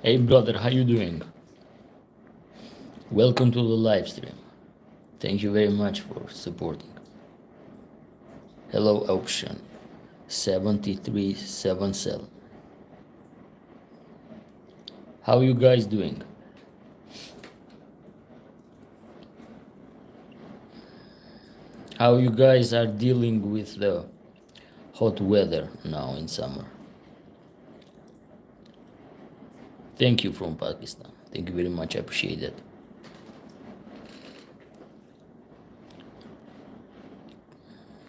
Hey brother, how you doing? Welcome to the live stream. Thank you very much for supporting. Hello option 7377. How you guys doing? How you guys are dealing with the hot weather now in summer? Thank you from Pakistan. Thank you very much. I appreciate it.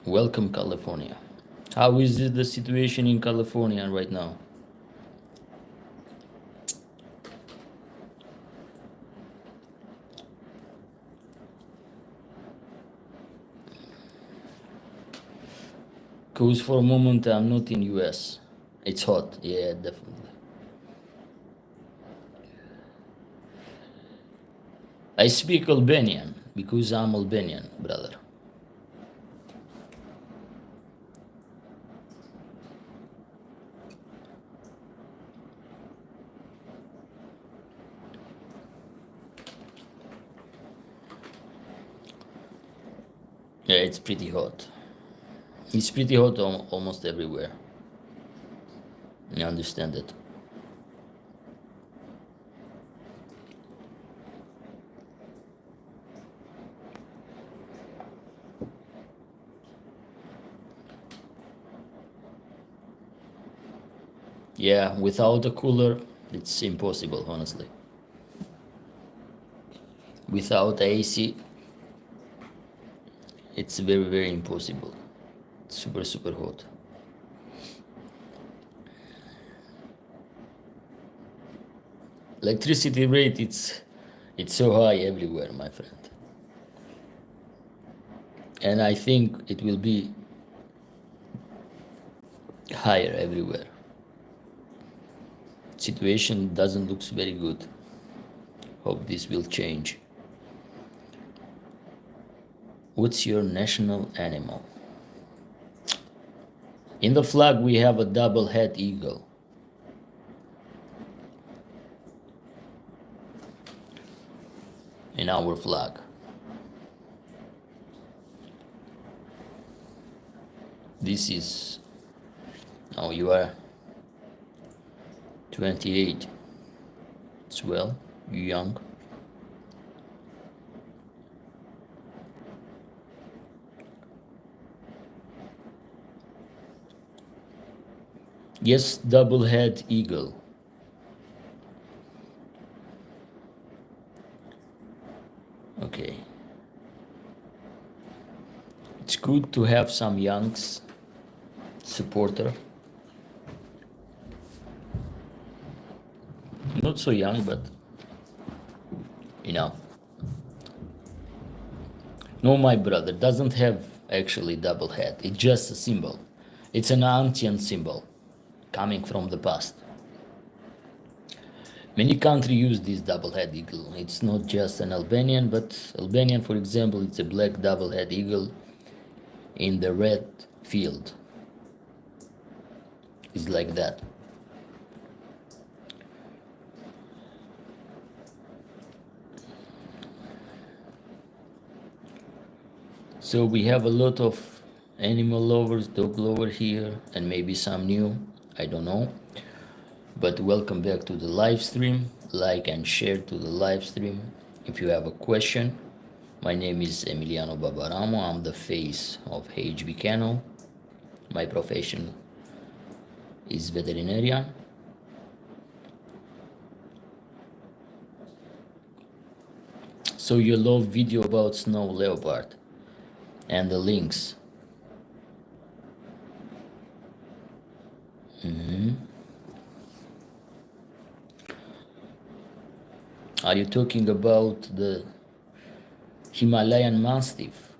Welcome California. How is it the situation in California right now? Cause for a moment I'm not in US. It's hot, yeah, definitely. I speak Albanian because I'm Albanian, brother. Yeah, it's pretty hot. It's pretty hot almost everywhere. You understand it? Yeah, without a cooler, it's impossible, honestly. Without AC, it's very, very impossible. It's super, super hot. Electricity rate, it's so high everywhere, my friend. And I think it will be higher everywhere. Situation doesn't look very good. Hope this will change. What's your national animal? In the flag we have a double-head eagle. In our flag. This is, now you are 28 as well, you young. Yes, double-head eagle. Okay. It's good to have some youngs supporter. Not so young, but enough. No, my brother doesn't have actually double head. It's just a symbol. It's an ancient symbol coming from the past. Many countries use this double-head eagle. It's not just an Albanian, but Albanian, for example, it's a black double-head eagle in the red field. It's like that. So we have a lot of animal lovers, dog lovers here, and maybe some new, I don't know. But welcome back to the live stream. Like and share to the live stream. If you have a question, my name is Emiliano Babaramo. I'm the face of HB Kennel. My profession is veterinarian. So you love video about snow leopard and the lynx. Are you talking about the Himalayan Mastiff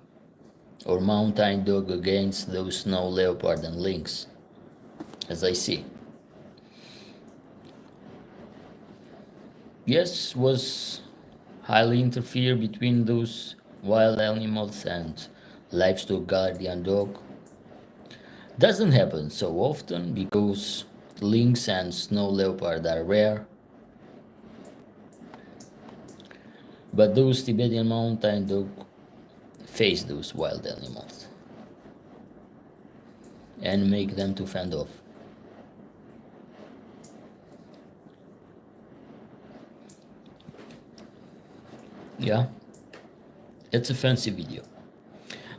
or mountain dog against those snow leopard and lynx? As I see. Yes, was highly interfere between those wild animals and livestock guardian dog. Doesn't happen so often because lynx and snow leopard are rare. But those Tibetan mountain dog face those wild animals and make them to fend off. Yeah, it's a fancy video.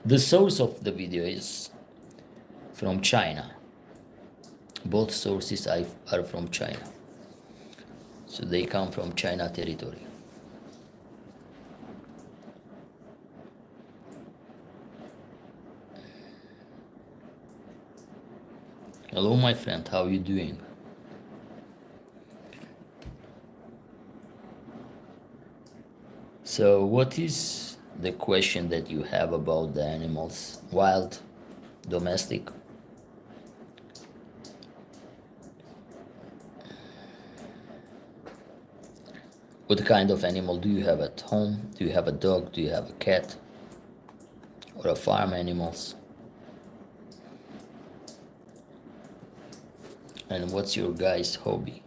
The source of the video is from China. Both sources are from China. So they come from China territory. Hello my friend, how are you doing? So what is the question that you have about the animals? Wild, domestic? What kind of animal do you have at home? Do you have a dog? Do you have a cat? Or a farm animals? And what's your guy's hobby?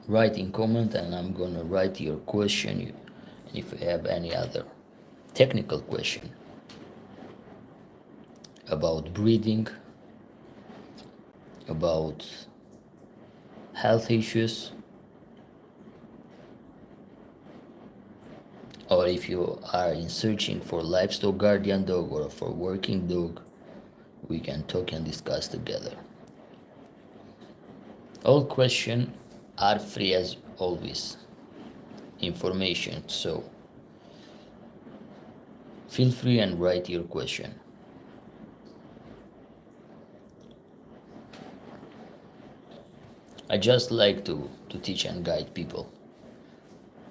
Write in comment and I'm gonna write your question. And if you have any other technical question about breeding, about health issues, or if you are in searching for livestock guardian dog or for working dog, we can talk and discuss together. All questions are free as always, information, so feel free and write your question. I just like to teach and guide people.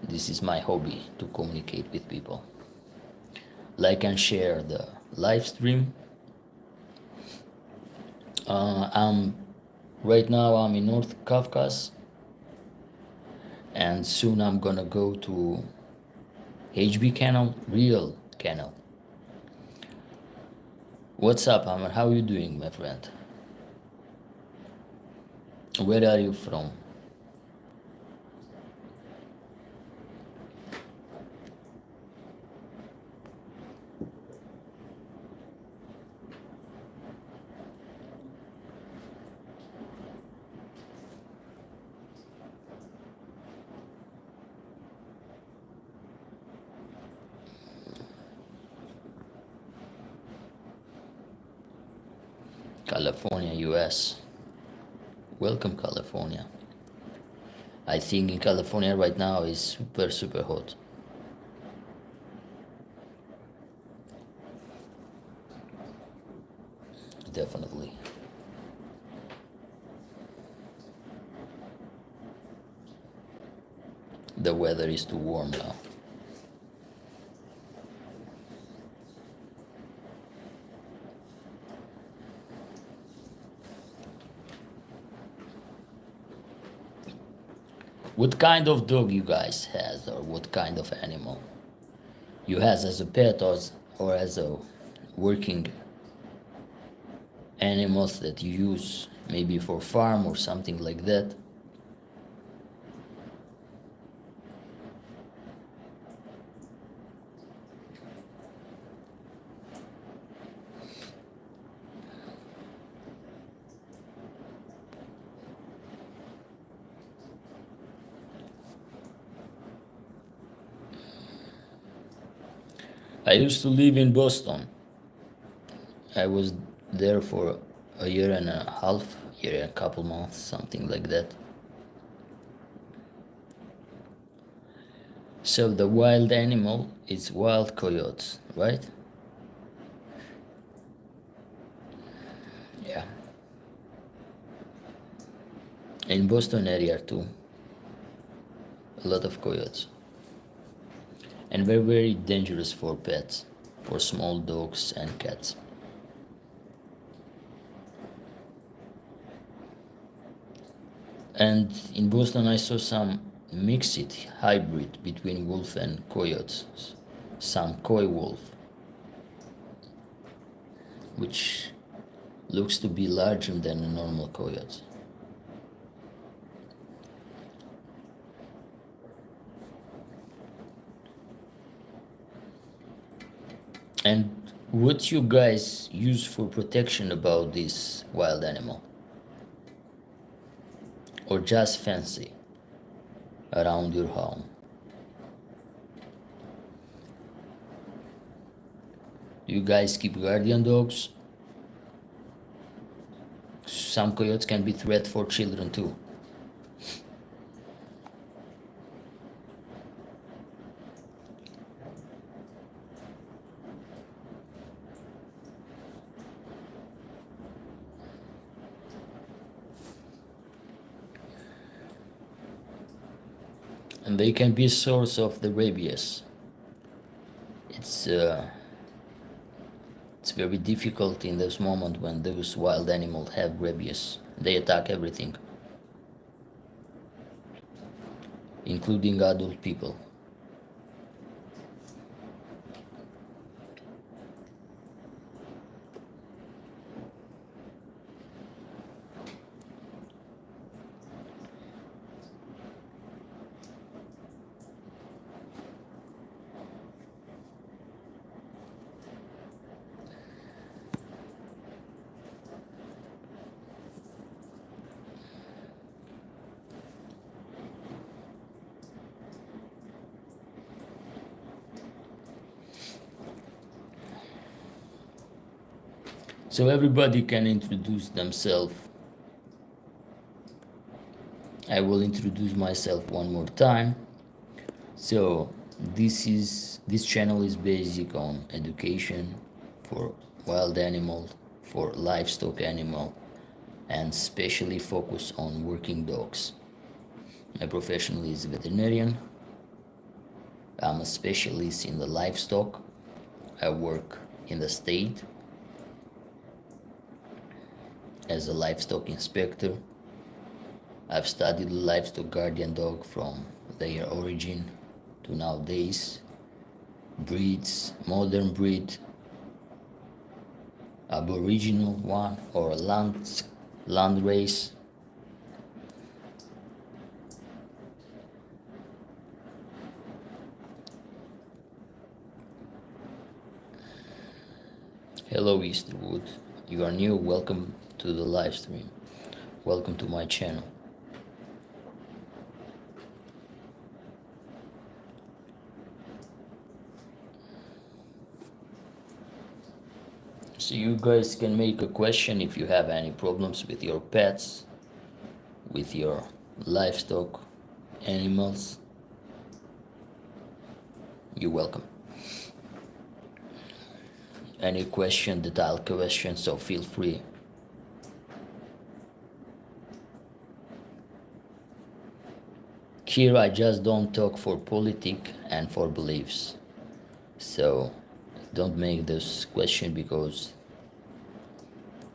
This is my hobby, to communicate with people. Like and share the live stream. Right now I'm in North Caucasus, and soon I'm gonna go to HB canal, real canal. What's up, Amar? How are you doing, my friend? Where are you from? California, US. Welcome, California. I think in California right now is super hot. Definitely. The weather is too warm now. What kind of dog you guys has, or what kind of animal you has as a pet or as a working animals that you use maybe for farm or something like that? I used to live in Boston. I was there for a year and a half, year and a couple months, something like that. So the wild animal is wild coyotes, right? Yeah. In Boston area too. A lot of coyotes. And they're very dangerous for pets, for small dogs and cats. And in Boston I saw some mixed hybrid between wolf and coyotes, some coy wolf, which looks to be larger than a normal coyote. And what you guys use for protection about this wild animal? Or just fancy around your home? Do you guys keep guardian dogs? Some coyotes can be threat for children too. And they can be a source of the rabies. It's very difficult in this moment when those wild animals have rabies. They attack everything, including adult people. So everybody can introduce themselves. I will introduce myself one more time. So this channel is basic on education for wild animals, for livestock animal, and specially focus on working dogs. My profession is veterinarian. I'm a specialist in the livestock. I work in the state as a livestock inspector. I've studied livestock guardian dog from their origin to nowadays, breeds, modern breed, aboriginal one, or a land race. Hello Easterwood, you are new, welcome to the live stream. Welcome to my channel. So you guys can make a question if you have any problems with your pets, with your livestock animals. You're welcome. Any question, detailed question, so feel free. Here I just don't talk for politics and for beliefs. So don't make this question because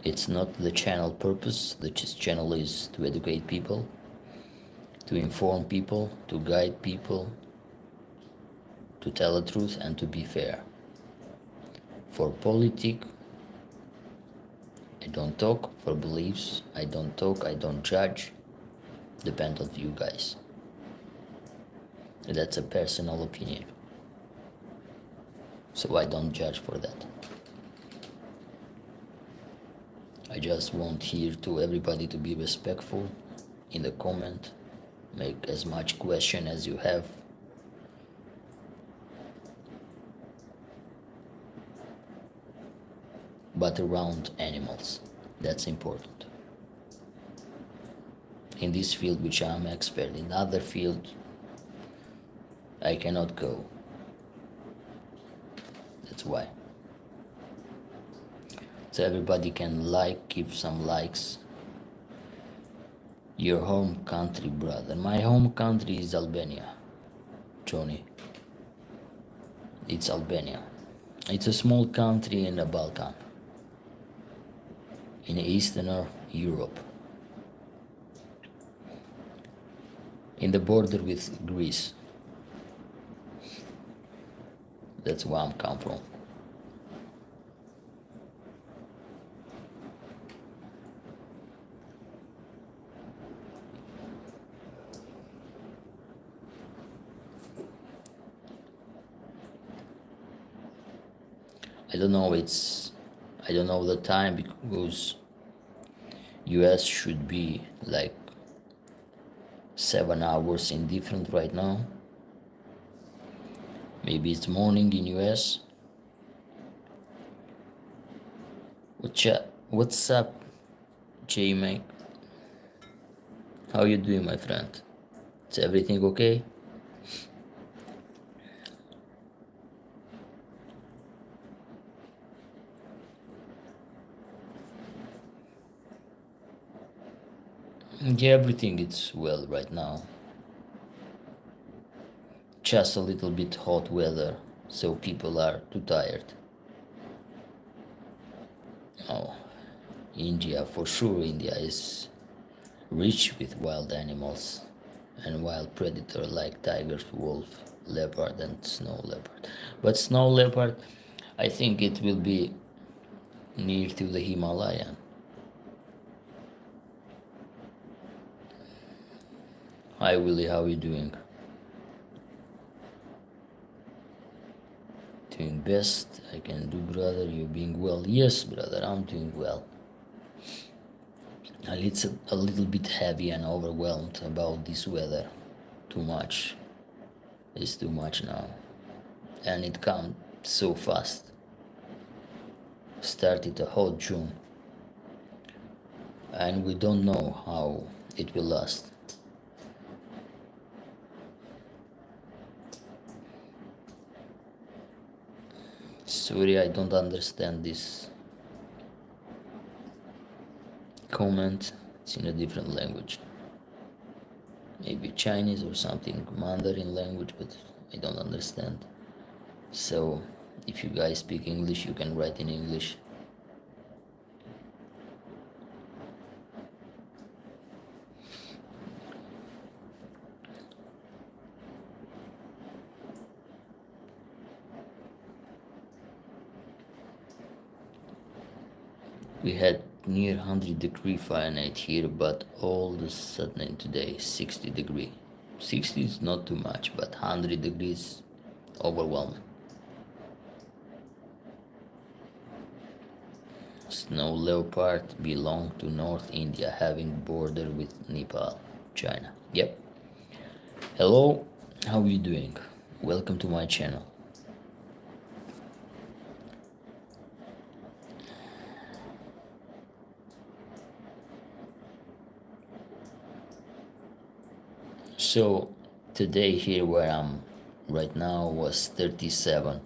it's not the channel purpose. The channel is to educate people, to inform people, to guide people, to tell the truth and to be fair. For politics, I don't talk. For beliefs, I don't talk, I don't judge. Depend on you guys. That's a personal opinion. So I don't judge for that. I just want here to everybody to be respectful in the comment. Make as much question as you have. But around animals, that's important. In this field which I'm expert, in other field I cannot go. That's why. So everybody can give some likes. Your home country, brother. My home country is Albania, Johnny. It's Albania. It's a small country in the Balkan, in Eastern Europe, in the border with Greece. That's where I'm come from. I don't know, I don't know the time because US should be like 7 hours indifferent right now. Maybe it's morning in US. What's up, J Mike? How you doing, my friend? Is everything okay? Yeah, everything is well right now. Just a little bit hot weather, so people are too tired. Oh, India, for sure, India is rich with wild animals and wild predator like tigers, wolf, leopard, and snow leopard. But snow leopard, I think it will be near to the Himalayan. Hi Willie, how you doing? Doing best I can do, brother. You being well? Yes, brother, I'm doing well. It's a little bit heavy and overwhelmed about this weather. Too much. It's too much now. And it comes so fast. Started a hot June. And we don't know how it will last. Sorry, I don't understand this comment. It's in a different language. Maybe Chinese or something, Mandarin language, but I don't understand. So if you guys speak English, you can write in English. We had near 100 degree Fahrenheit here, but all of a sudden today 60 degree. 60 is not too much, but 100 degrees overwhelming. Snow leopard belong to North India, having border with Nepal, China. Yep. Hello, how are you doing? Welcome to my channel. So today here where I'm right now was 37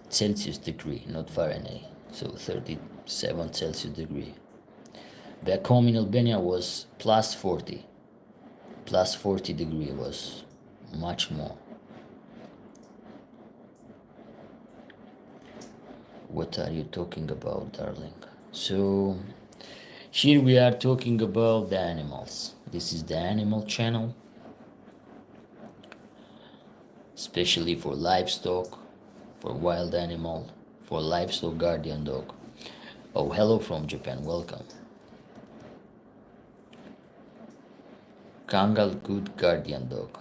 Celsius degree, not Fahrenheit. So 37 Celsius degree. Back home in Albania was plus 40. Plus 40 degree was much more. What are you talking about, darling? So here we are talking about the animals. This is the animal channel, especially for livestock, for wild animal, for livestock guardian dog. Oh, hello from Japan, welcome. Kangal, good guardian dog.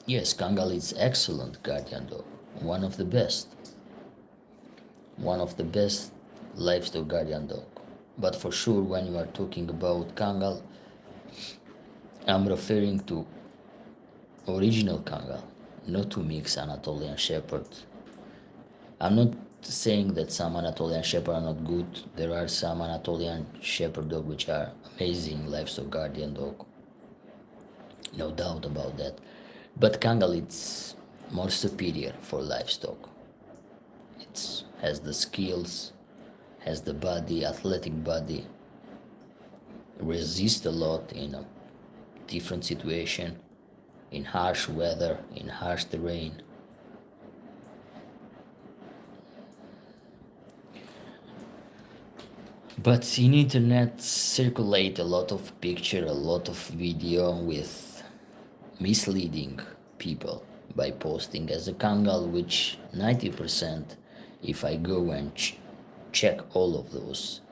Yes, Kangal is excellent guardian dog, one of the best livestock guardian dog. But for sure, when you are talking about Kangal, I'm referring to original Kangal, not to mix Anatolian Shepherd. I'm not saying that some Anatolian Shepherd are not good. There are some Anatolian Shepherd dog which are amazing livestock guardian dog. No doubt about that. But Kangal it's more superior for livestock. It has the skills, has the body, athletic body, resist a lot in a different situation, in harsh weather, in harsh terrain. But in internet circulate a lot of picture, a lot of video with misleading people by posting as a Kangal, which 90% if I go and check all of those,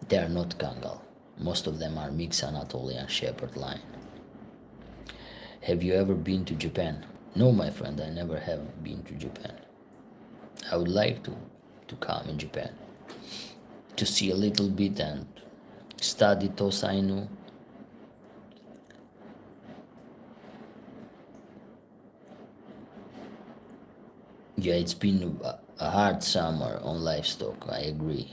they are not Kangal. Most of them are mixed Anatolian Shepherd line. Have you ever been to Japan? No, my friend, I never have been to Japan. I would like to come in Japan to see a little bit and study Tosa Inu. Yeah, it's been a hard summer on livestock, I agree.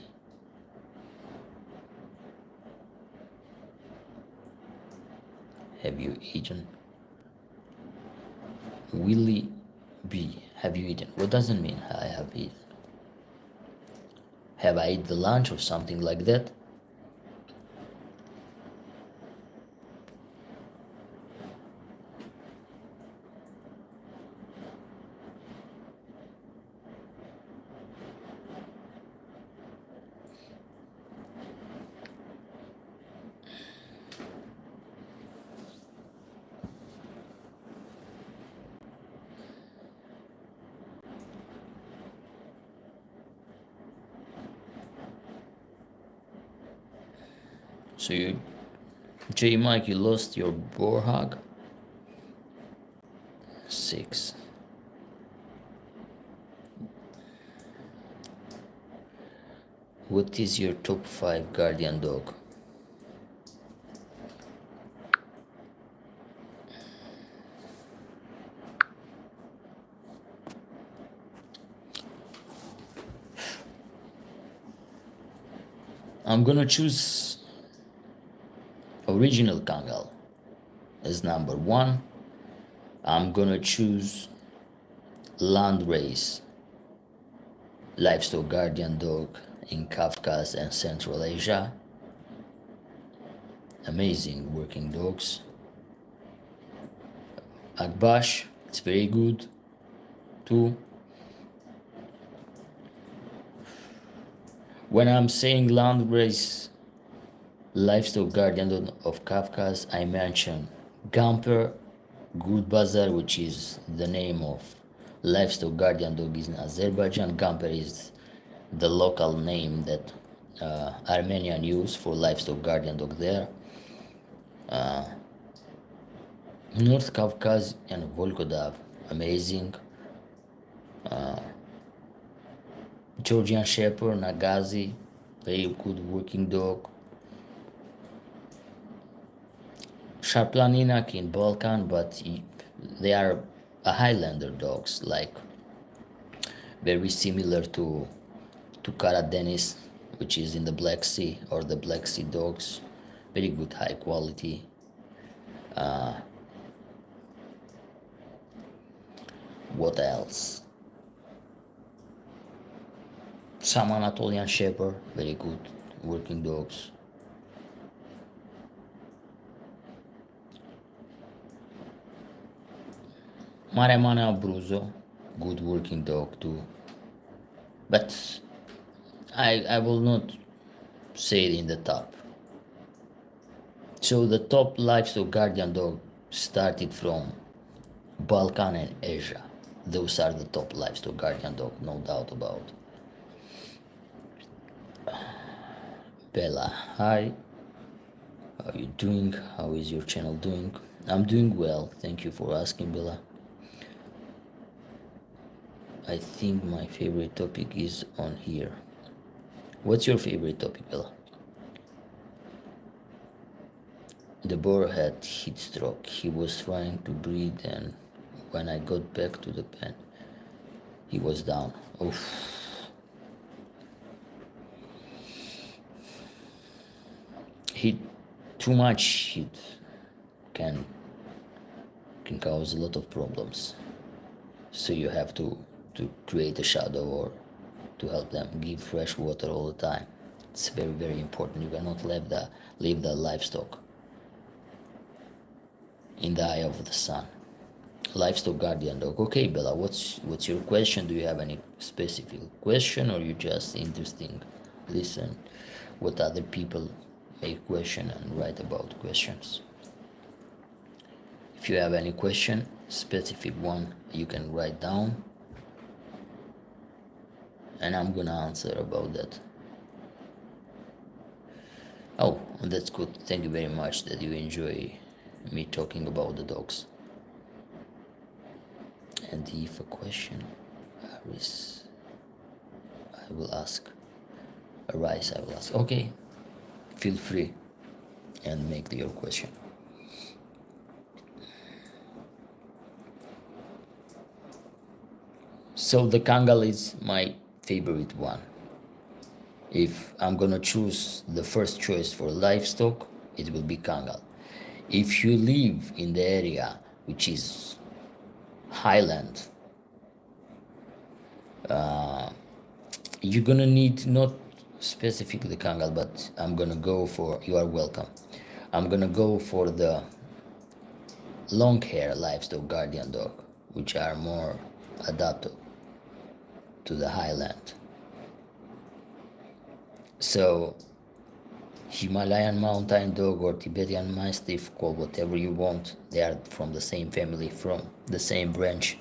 Have you eaten? Willie B. Have you eaten? What does it mean I have eaten? Have I eaten the lunch or something like that? So you, J Mike, you lost your boar hog? 6. What is your top 5 guardian dog? I'm gonna choose original kangal as number 1. I'm gonna choose land race livestock guardian dog in Caucasus and Central Asia. Amazing working dogs. Akbash, it's very good too. When I'm saying land race livestock guardian dog of Caucasus, I mention Gamper Good Bazar, which is the name of livestock guardian dog in Azerbaijan. Gamper is the local name that Armenian use for livestock guardian dog there. North Caucasus and Volkodav, amazing. Georgian Shepherd, Nagazi, very good working dog. Sharplaninak in Balkan, but they are a Highlander dogs, like very similar to Kara Denis, which is in the Black Sea, or the Black Sea dogs. Very good, high quality. What else? Some Anatolian Shepherd, very good working dogs. Maremana Abruzzo, good working dog too. But I will not say it in the top. So the top livestock guardian dog started from Balkan and Asia. Those are the top livestock guardian dog, no doubt about. Bella, hi. How are you doing? How is your channel doing? I'm doing well. Thank you for asking, Bella. I think my favorite topic is on here. What's your favorite topic, Bella? The boar had heat stroke. He was trying to breathe, and when I got back to the pen, he was down. Oof. Heat, too much heat can cause a lot of problems. So you have to create a shadow or to help them give fresh water all the time. It's very, very important. You cannot leave the livestock in the eye of the sun. Livestock guardian dog. Okay, Bella, what's your question? Do you have any specific question, or you just interesting listen what other people make question and write about questions? If you have any question, specific one, you can write down and I'm gonna answer about that. Oh, that's good. Thank you very much that you enjoy me talking about the dogs. And if a question, Aris, I will ask. Arise, I will ask. Okay, feel free and make your question. So the kangal is my favorite one. If I'm gonna choose the first choice for livestock, it will be kangal. If you live in the area which is highland, you're gonna need not specifically kangal, but I'm gonna go for, you are welcome, I'm gonna go for the long hair livestock guardian dog, which are more adapted to the highland. So Himalayan mountain dog or Tibetan mastiff, call whatever you want, they are from the same family, from the same branch,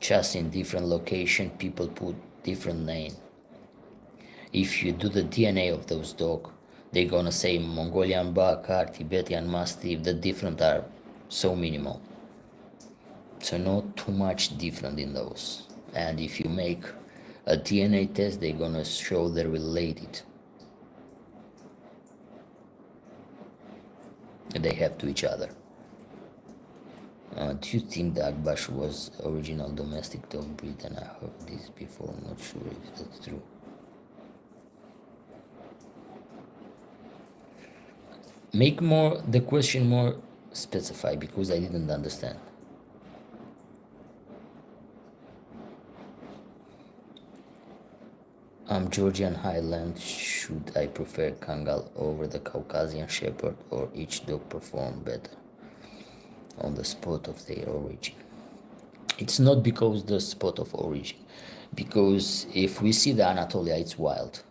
just in different location people put different name. If you do the DNA of those dog, they're gonna say Mongolian Bakar, Tibetan mastiff, the different are so minimal, so not too much different in those. And if you make a DNA test, they're gonna show they're related, they have to each other. Do you think the Akbash was original domestic dog breed? And I heard this before, I'm not sure if that's true. Make more the question more specified, because I didn't understand. I'm Georgian Highland. Should I prefer Kangal over the Caucasian Shepherd, or each dog perform better on the spot of their origin? It's not because the spot of origin, because if we see the Anatolia, it's wild.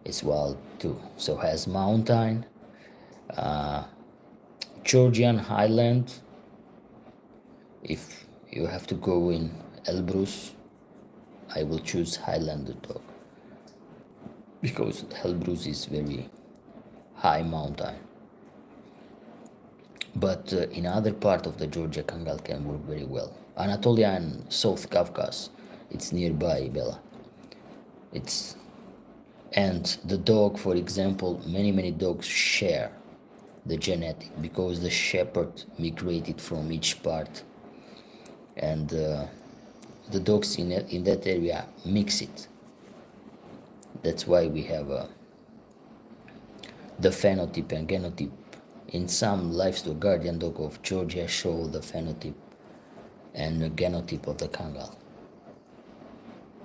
It's wild too. So has mountain, Georgian Highland. If you have to go in Elbrus, I will choose Highlander dog, because Elbrus is very high mountain. But in other part of the Georgia, Kangal can work very well. Anatolia and South Caucasus, it's nearby, Bella. It's, and the dog, for example, many dogs share the genetic, because the shepherd migrated from each part, and the dogs in that area mix it. That's why we have the phenotype and genotype. In some livestock guardian dog of Georgia show the phenotype and the genotype of the Kangal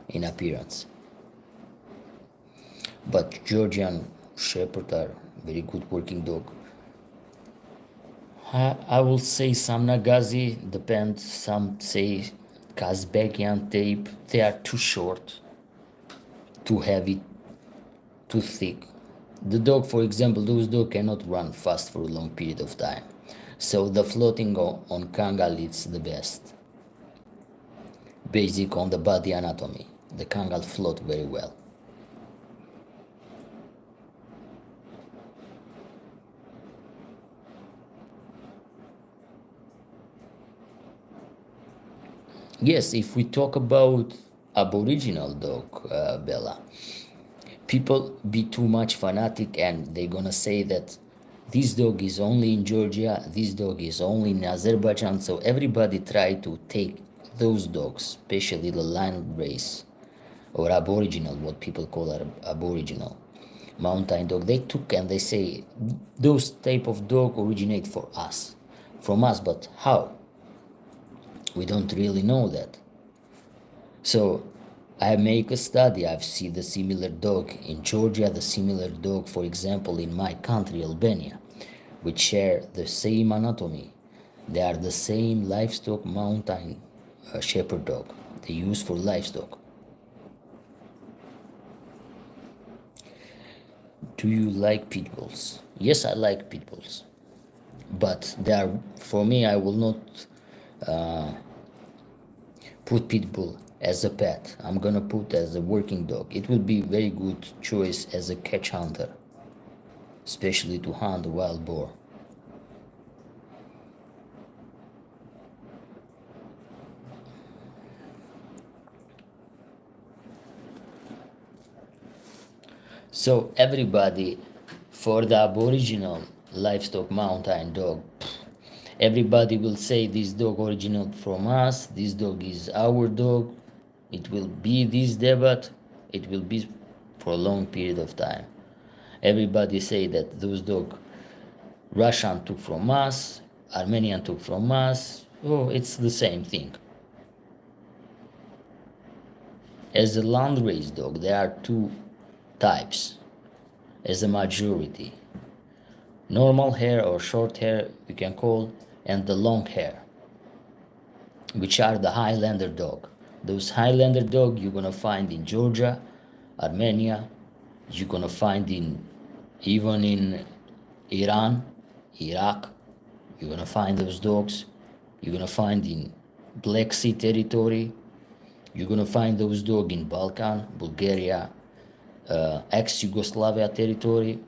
in appearance. But Georgian Shepherd are very good working dog. I will say some Nagazi, depends, some say Kazbekian tape, they are too short, too heavy, too thick. The dog, for example, those dogs cannot run fast for a long period of time. So the floating on Kangal is the best. Basic on the body anatomy. The Kangal float very well. Yes, if we talk about Aboriginal dog, Bella, people be too much fanatic and they're gonna say that this dog is only in Georgia, this dog is only in Azerbaijan. So everybody try to take those dogs, especially the land race or Aboriginal, what people call Aboriginal mountain dog. They took and they say those type of dog originate from us, but how? We don't really know that. So I make a study, I've seen the similar dog in Georgia, the similar dog, for example, in my country, Albania, which share the same anatomy. They are the same livestock mountain shepherd dog they use for livestock. Do you like pit bulls? Yes, I like pit bulls, but they are, for me, I will not put pit bull as a pet. I'm gonna put as a working dog. It will be very good choice as a catch hunter, especially to hunt wild boar. So everybody, for the aboriginal livestock mountain dog, everybody will say this dog original from us, this dog is our dog. It will be this debate, it will be for a long period of time. Everybody say that those dog Russian took from us, Armenian took from us. Oh, it's the same thing. As a land-raised dog, there are two types as a majority. Normal hair or short hair, we can call, and the long hair, which are the Highlander dog. Those Highlander dog you're gonna find in Georgia, Armenia, you're gonna find even in Iran, Iraq, you're gonna find those dogs. You're gonna find in Black Sea territory. You're gonna find those dogs in Balkan, Bulgaria, ex-Yugoslavia territory,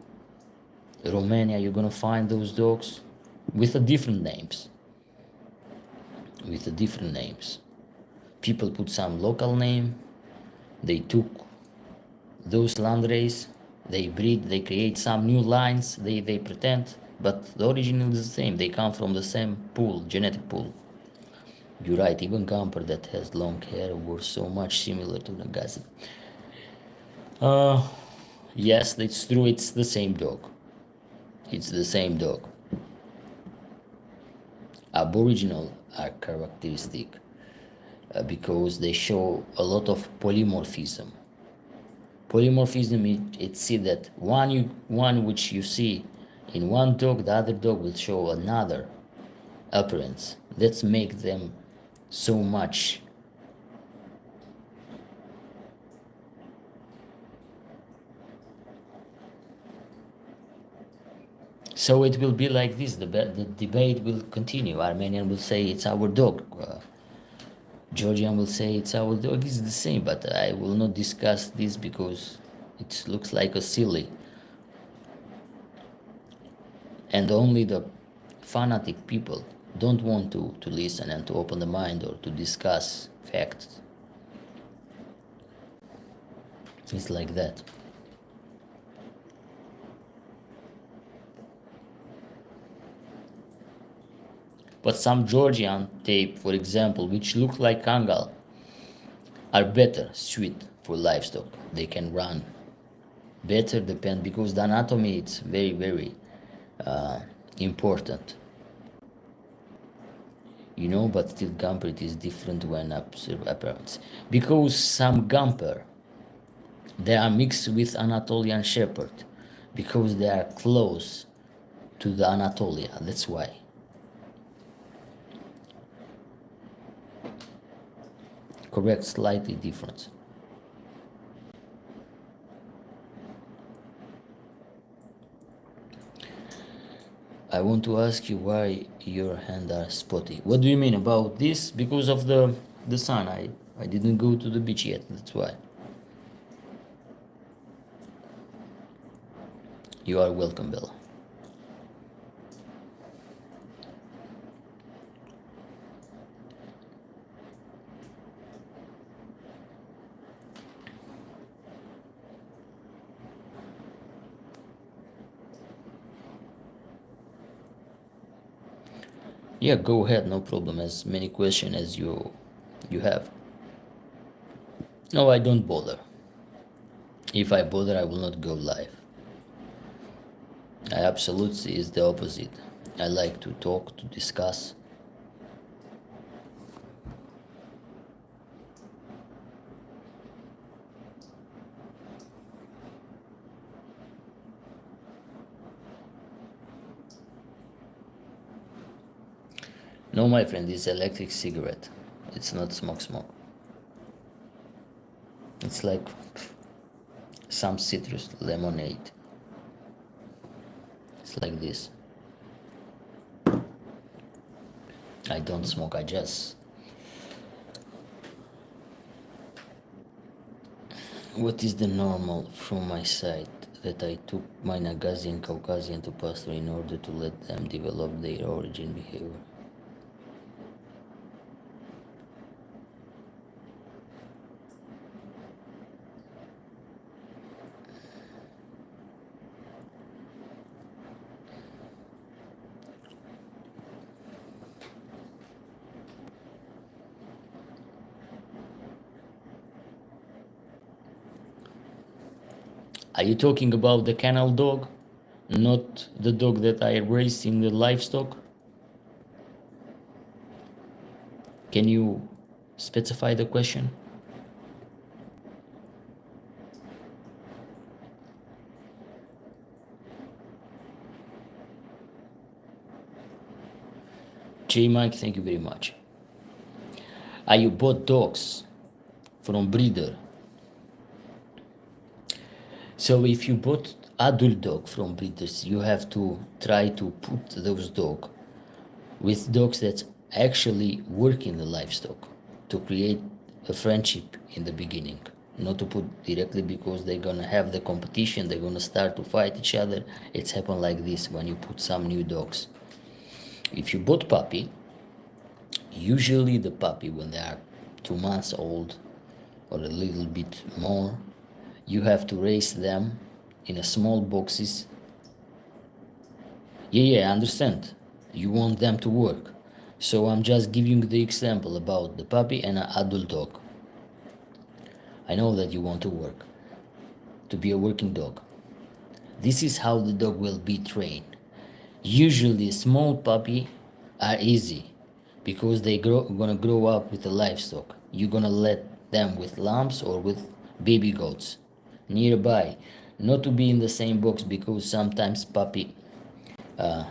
Romania. You're gonna find those dogs with a different names. With a different names. People put some local name. They took those landrace. They breed. They create some new lines. They pretend, but the original is the same. They come from the same pool, genetic pool. You're right, even Gamper that has long hair were so much similar to Nagasi. Yes, that's true, it's the same dog. It's the same dog. Aboriginal are characteristic because they show a lot of polymorphism. Polymorphism, it's see that one which you see in one dog, the other dog will show another appearance. That's make them so much so it will be like this. The debate will continue. Armenian will say it's our dog, Georgian will say it's our dog. It's the same, but I will not discuss this because it looks like a silly, and only the fanatic people don't want to listen and to open the mind or to discuss facts. It's like that. But some Georgian tape, for example, which look like kangal, are better suited for livestock. They can run better, depend, because the anatomy is very important. You know, but still Gamper it is different when observe appearance. Because some Gamper, they are mixed with Anatolian Shepherd, because they are close to the Anatolia, that's why. Correct, slightly different. I want to ask you why your hands are spotty. What do you mean about this? Because of the sun. I didn't go to the beach yet, that's why. You are welcome, Bella. Yeah, go ahead, no problem. As many questions as you have. No, I don't bother. If I bother, I will not go live. I absolutely is the opposite. I like to talk, to discuss. No, my friend, it's electric cigarette. It's not smoke. It's like some citrus lemonade. It's like this. I don't smoke, I just... What is the normal from my side that I took my Nagazi and Caucasian to pasture in order to let them develop their origin behavior? Are you talking about the kennel dog, not the dog that I raised in the livestock? Can you specify the question? J Mike, thank you very much. Are you bought dogs from breeder? So if you bought adult dog from breeders, you have to try to put those dog with dogs that actually work in the livestock to create a friendship in the beginning, not to put directly because they're gonna have the competition, they're gonna start to fight each other. It's happened like this when you put some new dogs. If you bought puppy, usually the puppy when they are 2 months old or a little bit more, you have to raise them in a small boxes. Yeah, I understand. You want them to work. So I'm just giving the example about the puppy and an adult dog. I know that you want to work, to be a working dog. This is how the dog will be trained. Usually small puppy are easy because gonna grow up with the livestock. You're gonna let them with lambs or with baby goats nearby, not to be in the same box because sometimes puppy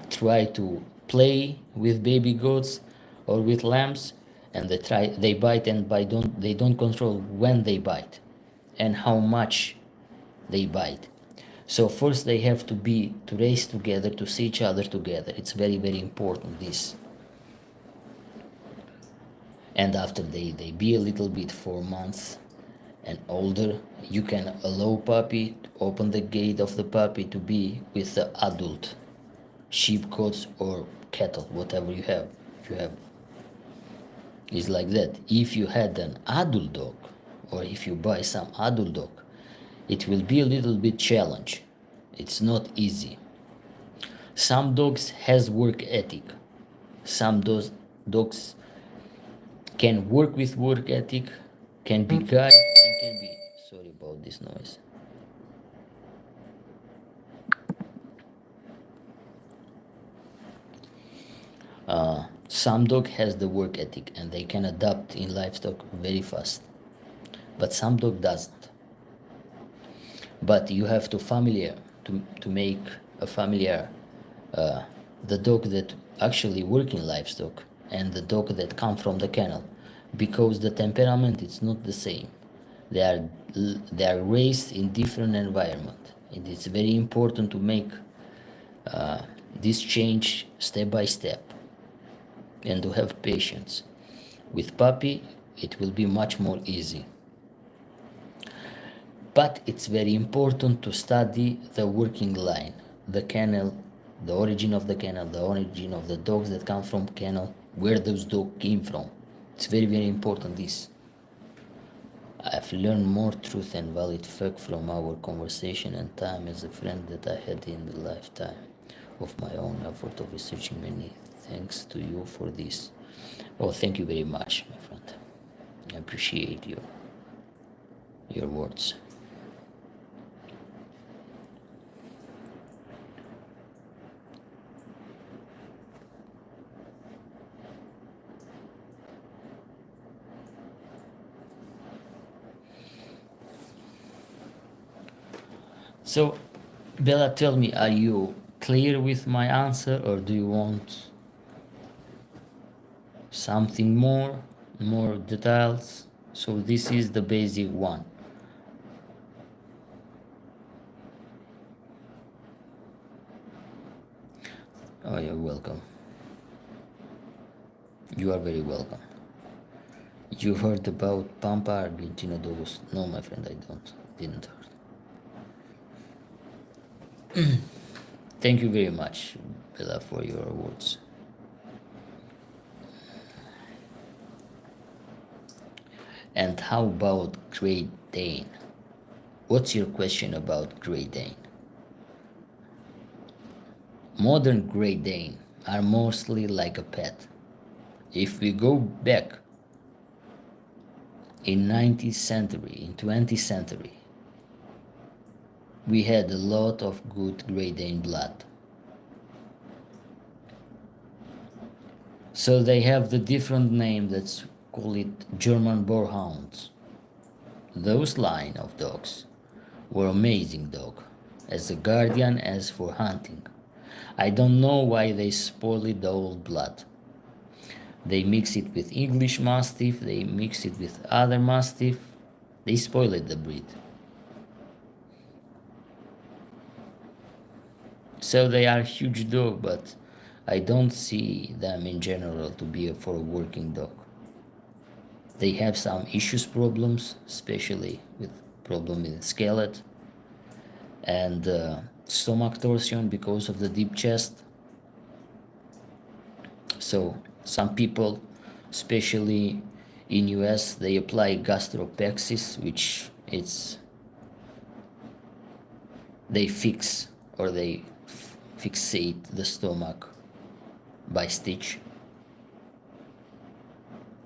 try to play with baby goats or with lambs, and they bite and they don't control when they bite and how much they bite. So first they have to race together, to see each other together. It's very, very important, this. And after they be a little bit 4 months and older, you can allow puppy to open the gate of the puppy to be with the adult sheep, goats or cattle, whatever you have. If you have, it's like that. If you had an adult dog, or if you buy some adult dog, it will be a little bit challenge. It's not easy. Some dogs has work ethic. Some dogs can work with work ethic, can be guide, and can be, sorry about this noise. Some dog has the work ethic and they can adapt in livestock very fast, but some dog doesn't. But you have to make a familiar the dog that actually work in livestock and the dog that come from the kennel, because the temperament is not the same. They are raised in different environment. It is very important to make this change step by step and to have patience. With puppy, it will be much more easy. But it's very important to study the working line, the kennel, the origin of the kennel, the origin of the dogs that come from kennel, where those dogs came from. It's very, very important, this. I've learned more truth and valid fact from our conversation and time as a friend that I had in the lifetime of my own effort of researching. Many thanks to you for this. Oh, thank you very much, my friend. I appreciate your words. So, Bella, tell me, are you clear with my answer, or do you want something more details? So this is the basic one. Oh, you're welcome. You are very welcome. You heard about Pampa Argentina Dogos? No, my friend, didn't heard. Thank you very much, Bella, for your words. And how about Great Dane? What's your question about Great Dane? Modern Great Dane are mostly like a pet. If we go back in 19th century, in 20th century, we had a lot of good Great Dane blood. So they have the different name, that's call it German Boarhounds. Those line of dogs were amazing dog, as a guardian as for hunting. I don't know why they spoiled the old blood. They mix it with English Mastiff, they mix it with other Mastiff, they spoiled the breed. So they are huge dog, but I don't see them in general to be for a working dog. They have some issues, problems, especially with problem with skeleton and stomach torsion because of the deep chest. So some people, especially in US, they apply gastropexis, which it's they fix or they fixate the stomach by stitch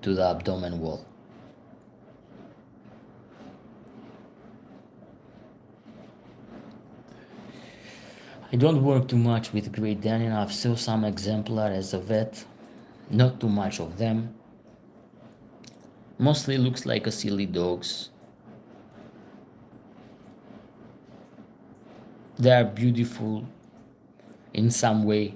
to the abdomen wall. I don't work too much with Great Dane. I've saw some exemplar as a vet, not too much of them. Mostly looks like a silly dogs. They are beautiful in some way.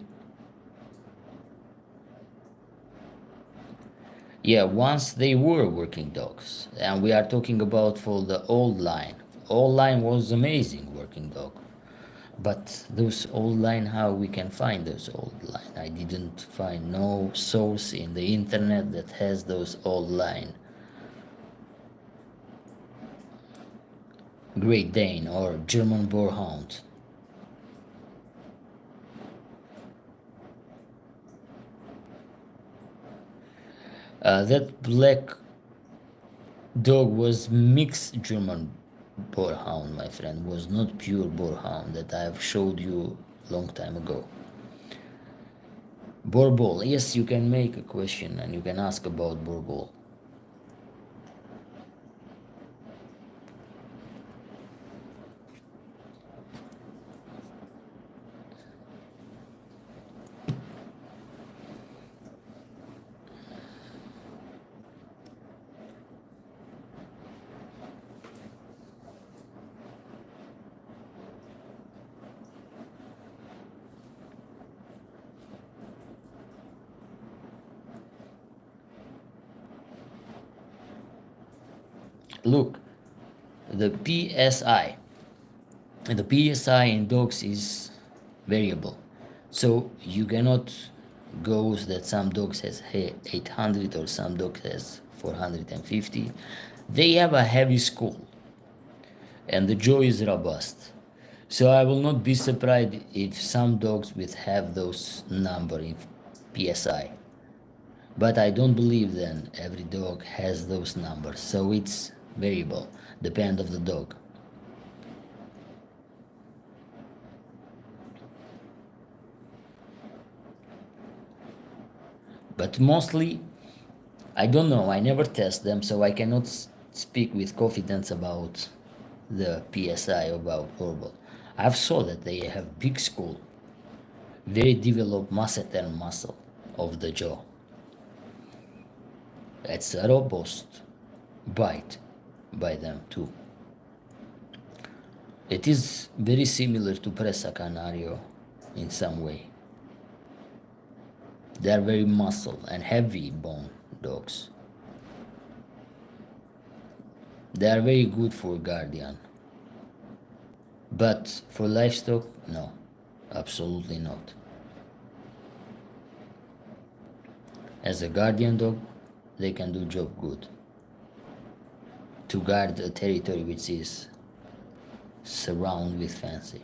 Yeah, once they were working dogs, and we are talking about for the old line. Old line was amazing working dog. But those old line, how we can find those old line? I didn't find no source in the internet that has those old line. Great Dane or German Boarhound. That black dog was mixed German Boarhound, my friend, was not pure Boarhound that I have showed you long time ago. Borball, yes, you can make a question and you can ask about Borball. Look, the PSI in dogs is variable, so you cannot go that some dogs has 800 or some dogs has 450. They have a heavy skull and the jaw is robust, so I will not be surprised if some dogs will have those number in PSI, but I don't believe then every dog has those numbers, so it's variable, depend of the dog. But mostly, I don't know, I never test them, so I cannot speak with confidence about the PSI about Orwell. I've saw that they have big skull, very developed masseter muscle of the jaw. It's a robust bite by them too. It is very similar to Presa Canario in some way. They are very muscle and heavy bone dogs. They are very good for guardian. But for livestock, no, absolutely not. As a guardian dog, they can do job good. To guard a territory which is surrounded with fancy.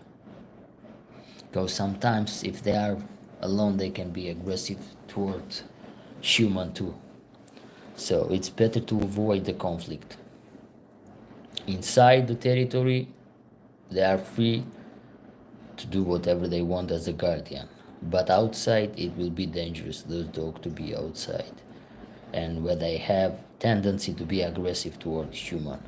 Because sometimes if they are alone, they can be aggressive toward human too. So it's better to avoid the conflict. Inside the territory, they are free to do whatever they want as a guardian. But outside, it will be dangerous, those dogs to be outside. And where they have tendency to be aggressive toward human.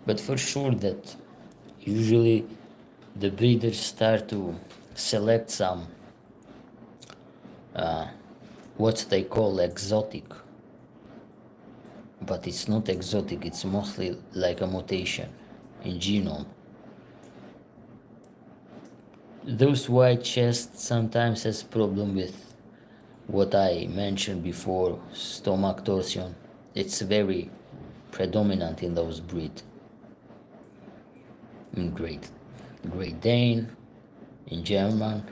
But for sure that usually the breeders start to select some what they call exotic, but it's not exotic, it's mostly like a mutation in genome. Those white chests sometimes has problem with what I mentioned before, stomach torsion. It's very predominant in those breed. In Great Dane, in German,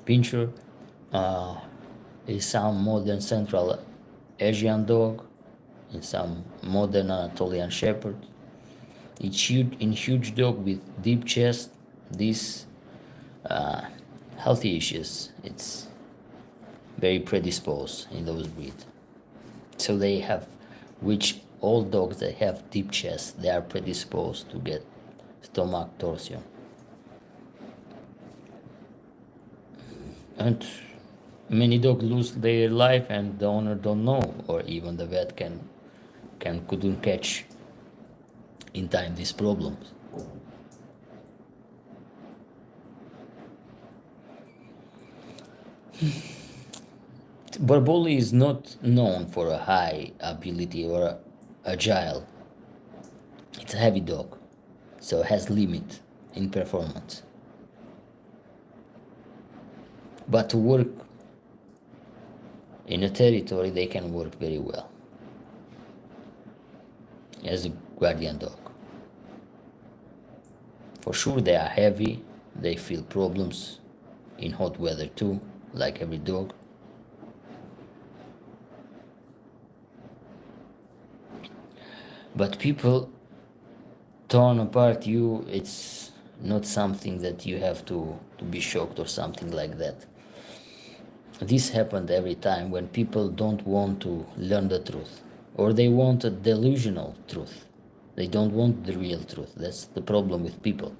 Pinscher, is some modern Central Asian dog, in some modern Anatolian Shepherd. In huge dog with deep chest, these healthy issues, it's very predisposed in those breeds. So they have, which all dogs that have deep chest, they are predisposed to get stomach torsion. And many dogs lose their life and the owner don't know, or even the vet couldn't catch in time these problems. Barboli is not known for a high ability or agile. It's a heavy dog, so it has limit in performance. But to work in a territory, they can work very well as a guardian dog. For sure, they are heavy, they feel problems in hot weather too, like every dog. But people torn apart you, it's not something that you have to be shocked or something like that. This happened every time when people don't want to learn the truth, or they want a delusional truth. They don't want the real truth. That's the problem with people.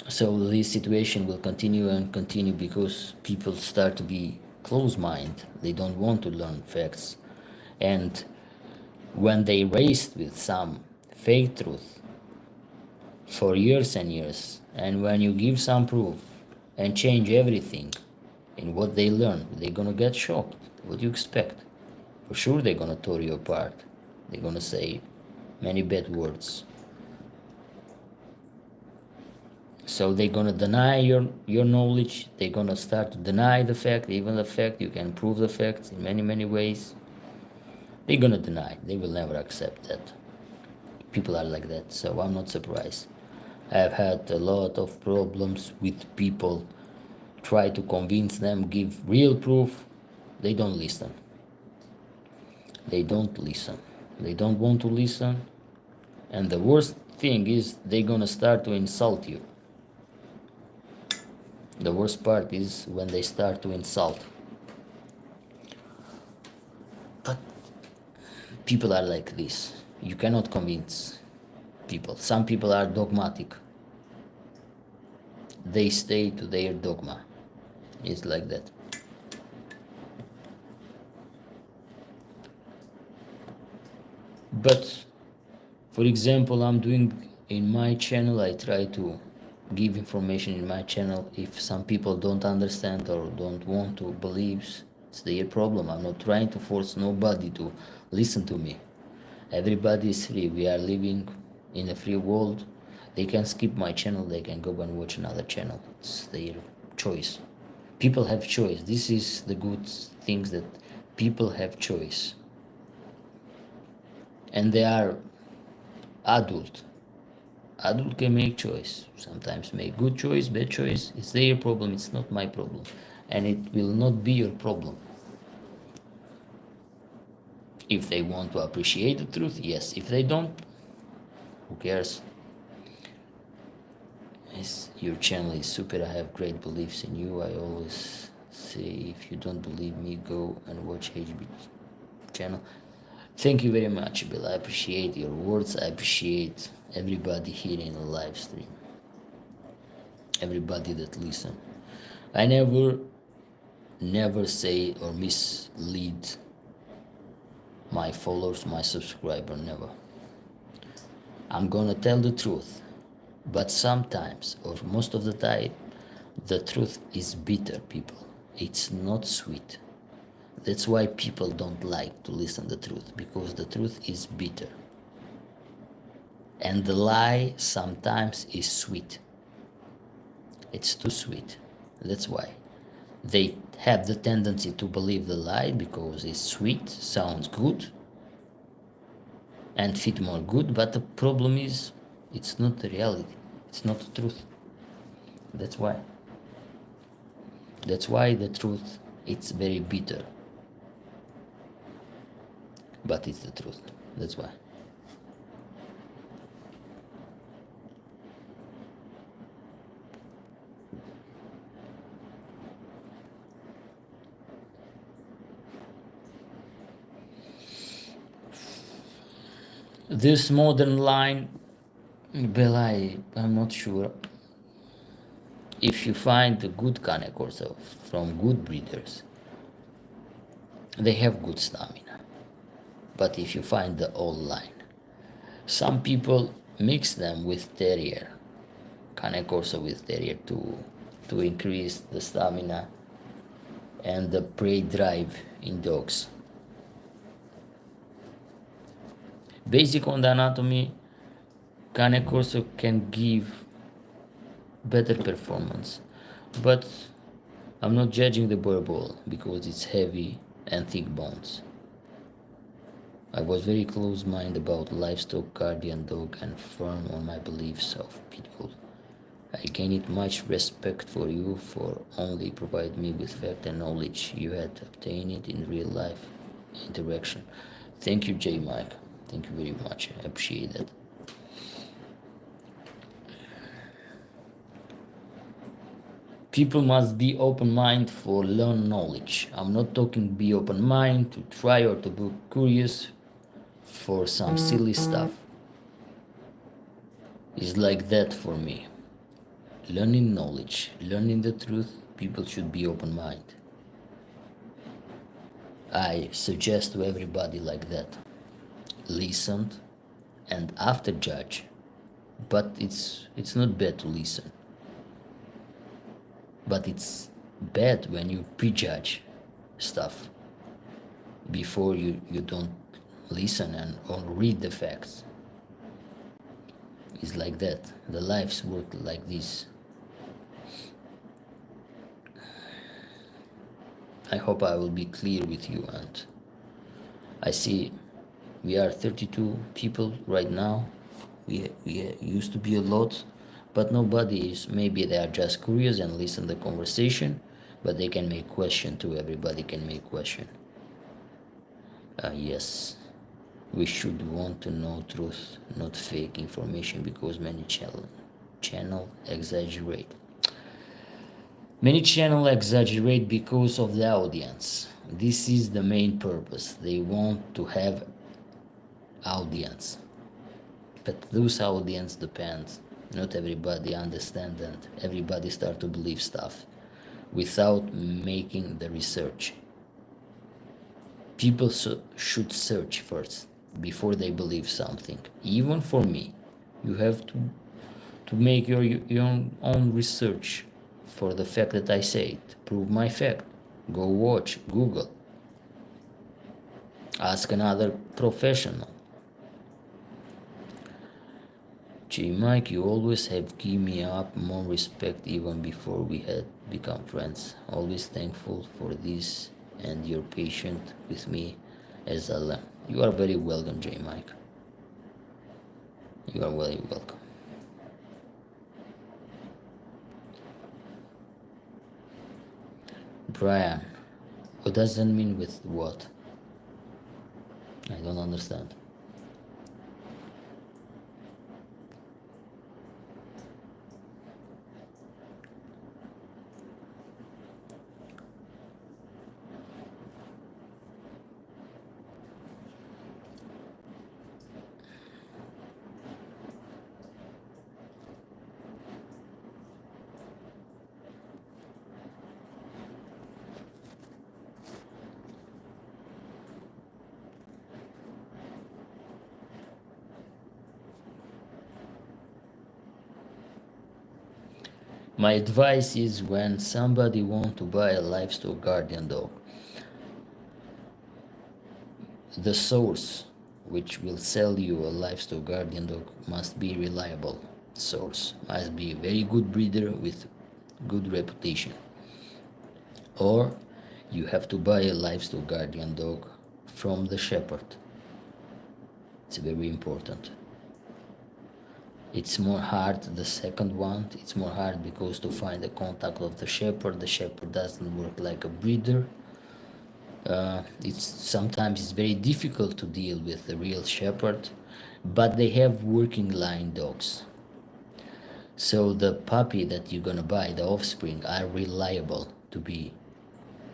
So this situation will continue and continue because people start to be close-minded. They don't want to learn facts. And when they raised with some fake truth for years and years, and when you give some proof and change everything in what they learn, they're gonna get shocked. What do you expect? For sure they're gonna tear you apart. They're gonna say many bad words. So they're gonna deny your knowledge. They're gonna start to deny the fact, even the fact. You can prove the facts in many ways. They're gonna deny. They will never accept that. People are like that, so I'm not surprised. I've had a lot of problems with people. Try to convince them, give real proof. They don't listen. They don't listen. They don't want to listen. And the worst thing is they're gonna start to insult you. The worst part is when they start to insult. But people are like this. You cannot convince people. Some people are dogmatic. They stay to their dogma. It's like that. But for example, I'm doing in my channel, I try to give information in my channel. If some people don't understand or don't want to believe, it's their problem. I'm not trying to force nobody to listen to me. Everybody is free. We are living in a free world. They can skip my channel, they can go and watch another channel. It's their choice. People have choice. This is the good things, that people have choice. And they are adult. Adult can make choice. Sometimes make good choice, bad choice. It's their problem, it's not my problem. And it will not be your problem. If they want to appreciate the truth, yes. If they don't, who cares? Your channel is super. I have great beliefs in you. I always say, if you don't believe me, go and watch HB channel. Thank you very much, Bill. I appreciate your words. I appreciate everybody here in the live stream. Everybody that listen. I never say or mislead my followers, my subscriber, never. I'm gonna tell the truth, but sometimes, or most of the time, the truth is bitter, people. It's not sweet. That's why people don't like to listen the truth, because the truth is bitter. And the lie sometimes is sweet. It's too sweet. That's why. They have the tendency to believe the lie because it's sweet, sounds good, and fit more good, but the problem is it's not the reality. It's not the truth. That's why. That's why the truth, it's very bitter. But it's the truth. That's why. This modern line, Belai, I'm not sure. If you find a good cane corso from good breeders, they have good stamina. But if you find the old line, some people mix them with terrier, cane corso with terrier to increase the stamina and the prey drive in dogs. Basic on the anatomy, cane corso can give better performance, but I'm not judging the boer ball because it's heavy and thick bones. I was very close-minded about livestock, guardian dog, and firm on my beliefs of pitbull. I gained much respect for you for only provide me with fact and knowledge you had obtained it in real life interaction. Thank you, J. Mike. Thank you very much. I appreciate that. People must be open-minded for learn knowledge. I'm not talking be open-minded to try or to be curious for some silly stuff. It's like that for me. Learning knowledge, learning the truth, people should be open-minded. I suggest to everybody like that. Listen and after judge. But it's not bad to listen. But it's bad when you prejudge stuff before you don't listen and or read the facts. It's like that. The lives work like this. I hope I will be clear with you, and I see we are 32 people right now. We used to be a lot, but nobody is. Maybe they are just curious and listen the conversation, but they can make question too. Everybody can make question. Yes, we should want to know truth, not fake information, because many channel exaggerate. Many channel exaggerate because of the audience. This is the main purpose. They want to have audience. But those audience depend. Not everybody understand and everybody start to believe stuff without making the research. People should search first before they believe something. Even for me, you have to make your own research for the fact that I say it. Prove my fact. Go watch, Google. Ask another professional. J. Mike, you always have given me up more respect even before we had become friends. Always thankful for this and your patient with me as I learn. You are very welcome, J. Mike. You are very welcome. Brian, what does that mean with what? I don't understand. My advice is when somebody want to buy a livestock guardian dog, the source which will sell you a livestock guardian dog must be reliable source, must be a very good breeder with good reputation. Or you have to buy a livestock guardian dog from the shepherd. It's very important. It's more hard, the second one, it's more hard because to find the contact of the shepherd doesn't work like a breeder. It's sometimes it's very difficult to deal with the real shepherd, but they have working line dogs. So the puppy that you're gonna buy, the offspring, are reliable to be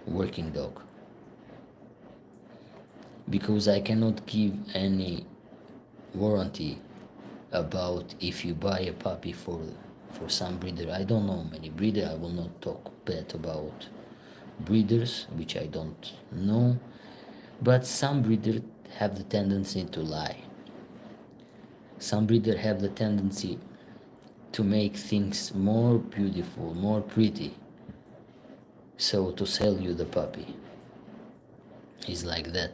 working dog. Because I cannot give any warranty about if you buy a puppy for some breeder. I don't know many breeder. I will not talk bad about breeders, which I don't know, but some breeders have the tendency to lie. Some breeders have the tendency to make things more beautiful, more pretty, so to sell you the puppy. It's like that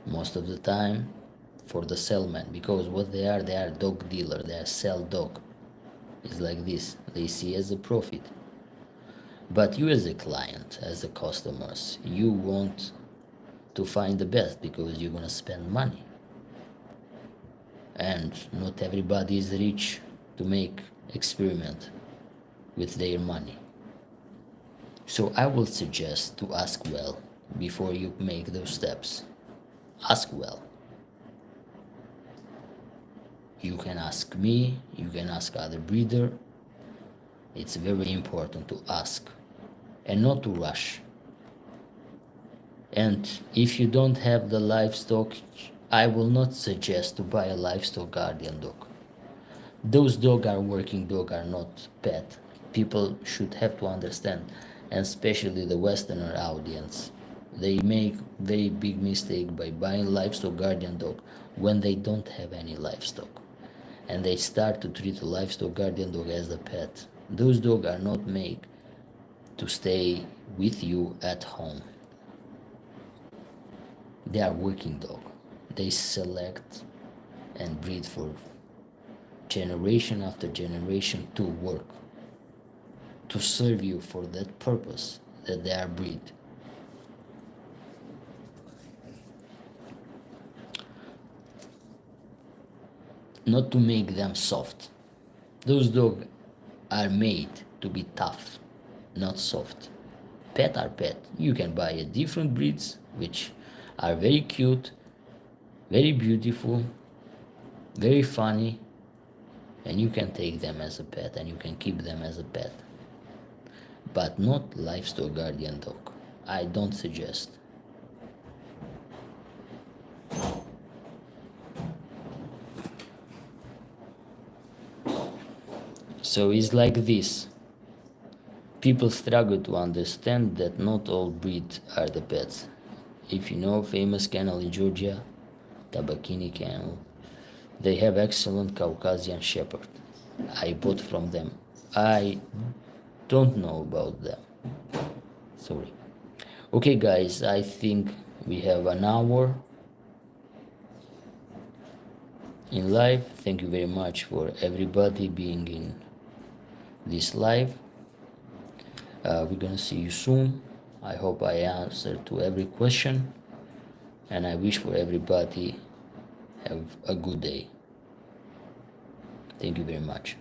most of the time for the salesman, because what they are dog dealer, they are sell dog. It's like this, they see as a profit. But you as a client, as a customers, you want to find the best because you're gonna spend money. And not everybody is rich to make experiment with their money. So I will suggest to ask well before you make those steps. Ask well. You can ask me, you can ask other breeder. It's very important to ask and not to rush. And if you don't have the livestock, I will not suggest to buy a livestock guardian dog. Those dogs are working dog, are not pet. People should have to understand, and especially the Westerner audience. They make very big mistake by buying livestock guardian dog when they don't have any livestock. And they start to treat a livestock guardian dog as a pet. Those dogs are not made to stay with you at home. They are working dog. They select and breed for generation after generation to work, to serve you for that purpose that they are breed. Not to make them soft. Those dogs are made to be tough, not soft. Pet are pet. You can buy a different breeds which are very cute, very beautiful, very funny, and you can take them as a pet and you can keep them as a pet. But not livestock guardian dog. I don't suggest. So it's like this. People struggle to understand that not all breeds are the pets. If you know famous kennel in Georgia, Tabakini kennel, they have excellent Caucasian shepherd. I bought from them. I don't know about them. Sorry. Okay guys, I think we have an hour in live. Thank you very much for everybody being in this live. We're gonna see you soon. I hope I answered to every question, and I wish for everybody have a good day. Thank you very much.